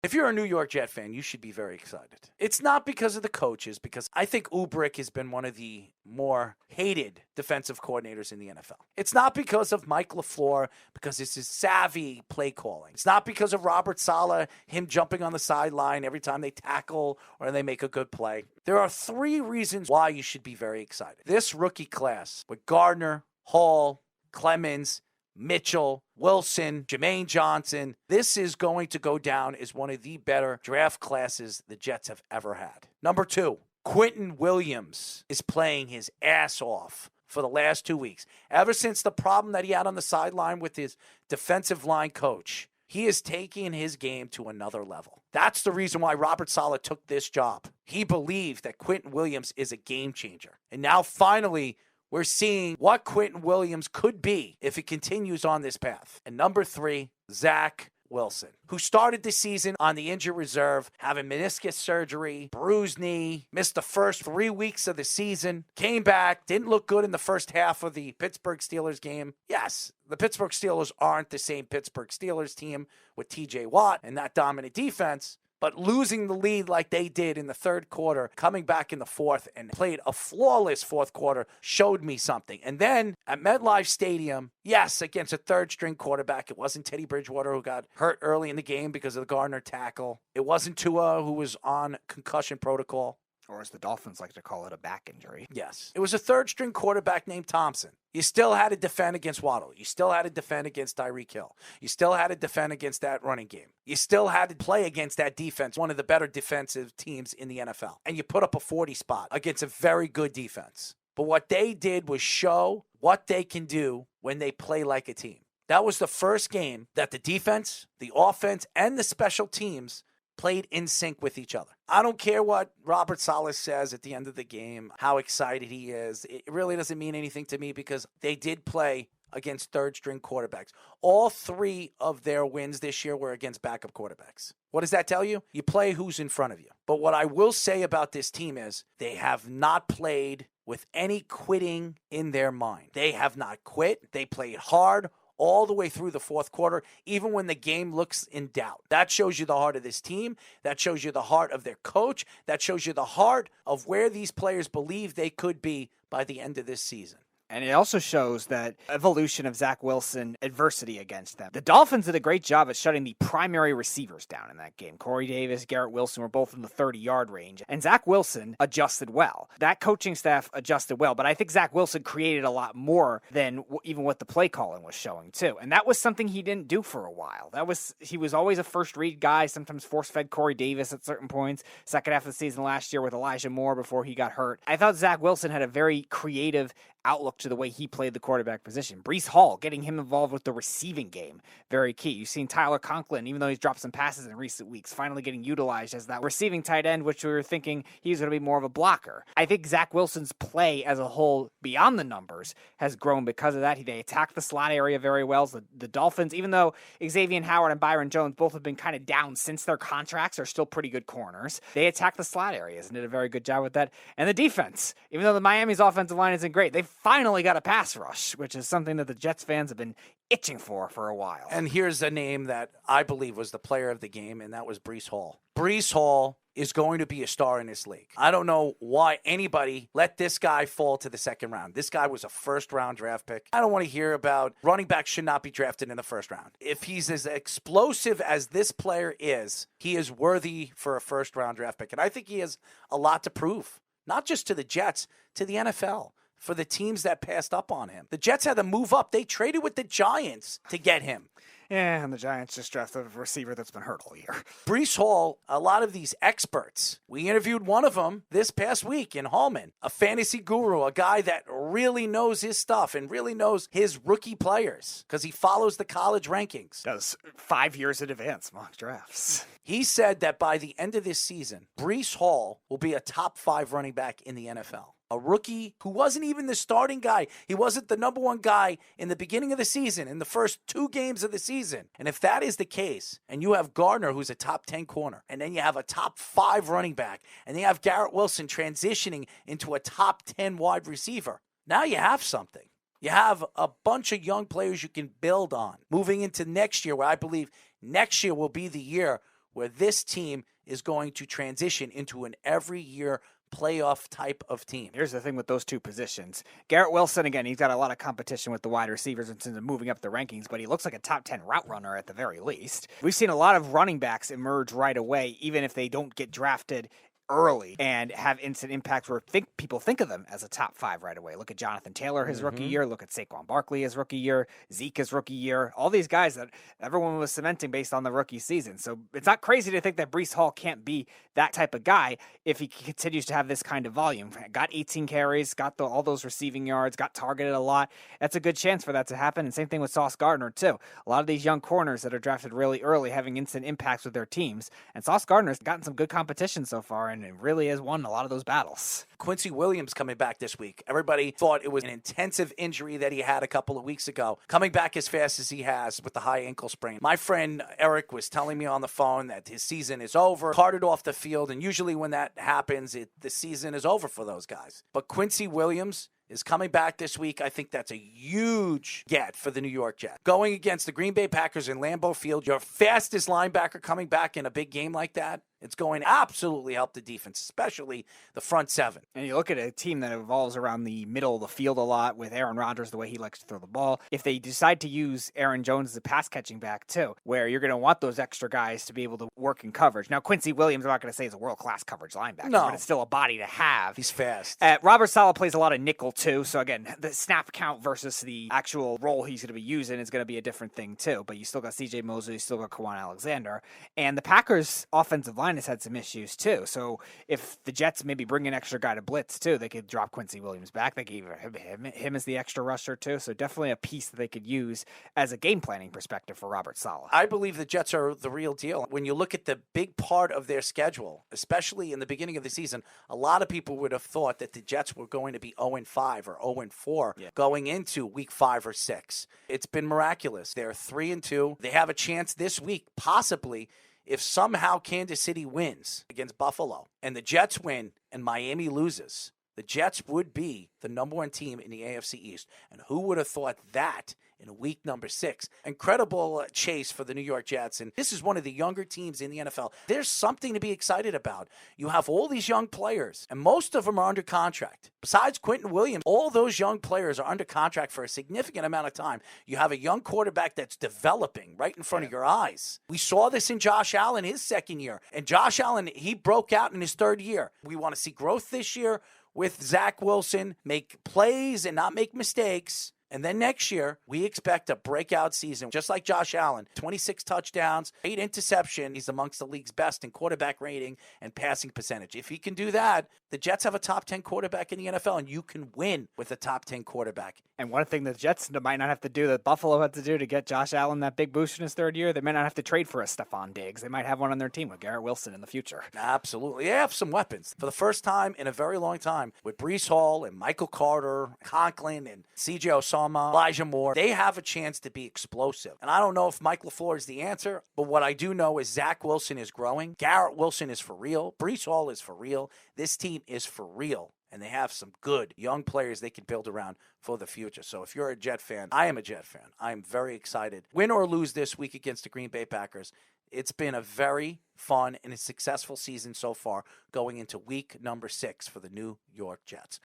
If you're a New York Jet fan, you should be very excited. It's not because of the coaches, because I think Ubrick has been one of the more hated defensive coordinators in the NFL. It's not because of Mike LaFleur, because it's his savvy play calling. It's not because of Robert Saleh, him jumping on the sideline every time they tackle or they make a good play. There are 3 reasons why you should be very excited. This rookie class with Gardner, Hall, Clemens, Mitchell, Wilson, Jermaine Johnson. This is going to go down as one of the better draft classes the Jets have ever had. Number 2, Quinnen Williams is playing his ass off for the last 2 weeks. Ever since the problem that he had on the sideline with his defensive line coach, he is taking his game to another level. That's the reason why Robert Saleh took this job. He believed that Quinnen Williams is a game changer. And now finally, we're seeing what Quinnen Williams could be if he continues on this path. And number 3, Zach Wilson, who started the season on the injured reserve, having meniscus surgery, bruised knee, missed the first 3 weeks of the season, came back, didn't look good in the first half of the Pittsburgh Steelers game. Yes, the Pittsburgh Steelers aren't the same Pittsburgh Steelers team with TJ Watt and that dominant defense. But losing the lead like they did in the third quarter, coming back in the fourth and played a flawless fourth quarter showed me something. And then at MetLife Stadium, yes, against a third-string quarterback. It wasn't Teddy Bridgewater who got hurt early in the game because of the Gardner tackle. It wasn't Tua who was on concussion protocol. Or as the Dolphins like to call it, a back injury. Yes. It was a third-string quarterback named Thompson. You still had to defend against Waddle. You still had to defend against Tyreek Hill. You still had to defend against that running game. You still had to play against that defense, one of the better defensive teams in the NFL. And you put up a 40 spot against a very good defense. But what they did was show what they can do when they play like a team. That was the first game that the defense, the offense, and the special teams played in sync with each other. I don't care what Robert Saleh says at the end of the game, how excited he is. It really doesn't mean anything to me because they did play against third-string quarterbacks. All 3 of their wins this year were against backup quarterbacks. What does that tell you? You play who's in front of you. But what I will say about this team is they have not played with any quitting in their mind. They have not quit. They played hard all the way through the fourth quarter, even when the game looks in doubt. That shows you the heart of this team. That shows you the heart of their coach. That shows you the heart of where these players believe they could be by the end of this season. And it also shows that evolution of Zach Wilson, adversity against them. The Dolphins did a great job at shutting the primary receivers down in that game. Corey Davis, Garrett Wilson were both in the 30-yard range. And Zach Wilson adjusted well. That coaching staff adjusted well. But I think Zach Wilson created a lot more than even what the play calling was showing, too. And that was something he didn't do for a while. He was always a first-read guy, sometimes force-fed Corey Davis at certain points. Second half of the season last year with Elijah Moore before he got hurt. I thought Zach Wilson had a very creative outlook to the way he played the quarterback position. Breece Hall, getting him involved with the receiving game, very key. You've seen Tyler Conklin, even though he's dropped some passes in recent weeks, finally getting utilized as that receiving tight end, which we were thinking he's going to be more of a blocker. I think Zach Wilson's play as a whole, beyond the numbers, has grown because of that. They attack the slot area very well. So the Dolphins, even though Xavier Howard and Byron Jones both have been kind of down since their contracts, are still pretty good corners. They attack the slot areas and did a very good job with that. And the defense, even though the Miami's offensive line isn't great, they finally got a pass rush, which is something that the Jets fans have been itching for a while. And here's a name that I believe was the player of the game, and that was Breece Hall. Breece Hall is going to be a star in this league. I don't know why anybody let this guy fall to the second round. This guy was a first-round draft pick. I don't want to hear about running backs should not be drafted in the first round. If he's as explosive as this player is, he is worthy for a first-round draft pick. And I think he has a lot to prove, not just to the Jets, to the NFL. For the teams that passed up on him. The Jets had to move up. They traded with the Giants to get him. Yeah, and the Giants just drafted a receiver that's been hurt all year. Breece Hall, a lot of these experts, we interviewed one of them this past week in Hallman, a fantasy guru, a guy that really knows his stuff and really knows his rookie players because he follows the college rankings. Does 5 years in advance mock drafts. He said that by the end of this season, Breece Hall will be a top 5 running back in the NFL. A rookie who wasn't even the starting guy. He wasn't the number one guy in the beginning of the season, in the first 2 games of the season. And if that is the case, and you have Gardner, who's a top 10 corner, and then you have a top 5 running back, and then you have Garrett Wilson transitioning into a top 10 wide receiver, now you have something. You have a bunch of young players you can build on. Moving into next year, where I believe next year will be the year where this team is going to transition into an every year playoff type of team. Here's the thing with those two positions. Garrett Wilson, again, he's got a lot of competition with the wide receivers in terms of moving up the rankings, but he looks like a top 10 route runner at the very least. We've seen a lot of running backs emerge right away, even if they don't get drafted early and have instant impacts where people think of them as a top 5 right away. Look at Jonathan Taylor his rookie year. Look at Saquon Barkley his rookie year. Zeke his rookie year. All these guys that everyone was cementing based on the rookie season. So it's not crazy to think that Breece Hall can't be that type of guy if he continues to have this kind of volume. Got 18 carries, got all those receiving yards, got targeted a lot. That's a good chance for that to happen. And same thing with Sauce Gardner too. A lot of these young corners that are drafted really early having instant impacts with their teams. And Sauce Gardner's gotten some good competition so far and it really has won a lot of those battles. Quincy Williams coming back this week. Everybody thought it was an intensive injury that he had a couple of weeks ago. Coming back as fast as he has with the high ankle sprain. My friend Eric was telling me on the phone that his season is over, carted off the field, and usually when that happens, the season is over for those guys. But Quincy Williams is coming back this week. I think that's a huge get for the New York Jets. Going against the Green Bay Packers in Lambeau Field, your fastest linebacker coming back in a big game like that, it's going to absolutely help the defense, especially the front seven. And you look at a team that evolves around the middle of the field a lot with Aaron Rodgers, the way he likes to throw the ball. If they decide to use Aaron Jones as a pass-catching back, too, where you're going to want those extra guys to be able to work in coverage. Now, Quincy Williams, I'm not going to say is a world-class coverage linebacker, but it's still a body to have. He's fast. Robert Saleh plays a lot of nickel, too. So, again, the snap count versus the actual role he's going to be using is going to be a different thing, too. But you still got C.J. Mosley, you still got Kwan Alexander. And the Packers' offensive line has had some issues, too. So if the Jets maybe bring an extra guy to blitz, too, they could drop Quincy Williams back. They could even him as the extra rusher, too. So definitely a piece that they could use as a game planning perspective for Robert Saleh. I believe the Jets are the real deal. When you look at the big part of their schedule, especially in the beginning of the season, a lot of people would have thought that the Jets were going to be 0-5 or 0-4 going into week 5 or 6. It's been miraculous. They're 3-2. They have a chance this week, possibly, if somehow Kansas City wins against Buffalo and the Jets win and Miami loses, the Jets would be the number 1 team in the AFC East. And who would have thought that in week number 6? Incredible chase for the New York Jets. And this is one of the younger teams in the NFL. There's something to be excited about. You have all these young players, and most of them are under contract. Besides Quinnen Williams, all those young players are under contract for a significant amount of time. You have a young quarterback that's developing right in front of your eyes. We saw this in Josh Allen his second year. And Josh Allen, he broke out in his third year. We want to see growth this year with Zach Wilson, make plays and not make mistakes. And then next year, we expect a breakout season, just like Josh Allen. 26 touchdowns, 8 interceptions. He's amongst the league's best in quarterback rating and passing percentage. If he can do that, the Jets have a top 10 quarterback in the NFL, and you can win with a top 10 quarterback. And one thing the Jets might not have to do that Buffalo had to do to get Josh Allen that big boost in his third year, they might not have to trade for a Stephon Diggs. They might have one on their team with Garrett Wilson in the future. Absolutely. They have some weapons. For the first time in a very long time, with Breece Hall and Michael Carter, Conklin, and C.J. Osama, Elijah Moore, they have a chance to be explosive. And I don't know if Mike LaFleur is the answer, but what I do know is Zach Wilson is growing. Garrett Wilson is for real. Breece Hall is for real. This team is for real. And they have some good young players they can build around for the future. So if you're a Jet fan, I am a Jet fan. I am very excited. Win or lose this week against the Green Bay Packers, it's been a very fun and a successful season so far going into week number 6 for the New York Jets.